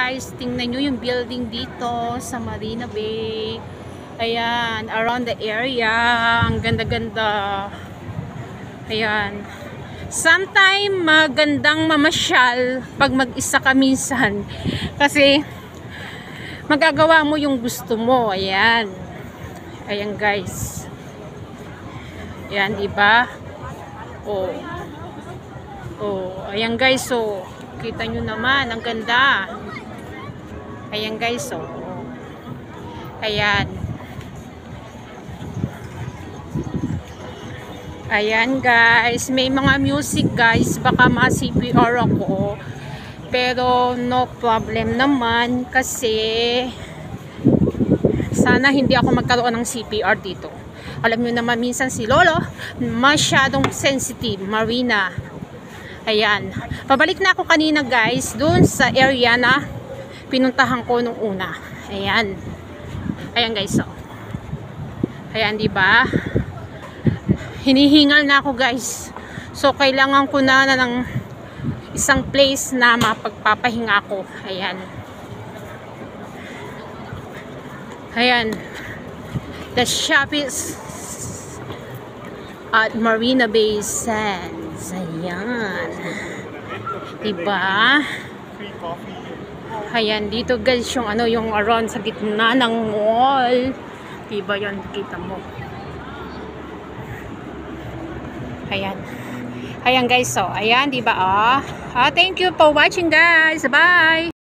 guys, tingnan nyo yung building dito sa Marina Bay. Ayan, around the area. Ang ganda-ganda. Ayan. Sometime magandang mamasyal pag mag-isa ka minsan. Kasi magagawa mo yung gusto mo. Ayan. Ayan guys. Ayan, diba? Oh. Oh, ayan guys. So, kita nyo naman. Ang ganda. Ayan guys. So, ayan. Ayan guys, may mga music guys, baka ma-CPR ako, pero no problem naman kasi sana hindi ako magkaroon ng CPR dito. Alam niyo naman minsan si Lolo masyadong sensitive. Marina, ayan, pabalik na ako kanina guys dun sa area na pinuntahan ko nung una. Ayan, ayan guys, so ayan, diba? Hinihingal na ako guys. So kailangan ko na ng isang place na mapagpapahinga ako. Ayan. Ayan. The shop is at Marina Bay Sands. Ayan. Diba? Ayan. Dito guys yung ano, yung around sa gitna ng mall. Diba yan? Kita mo. Ayan. Ayan guys, so ayan, diba? Thank you for watching guys. Bye!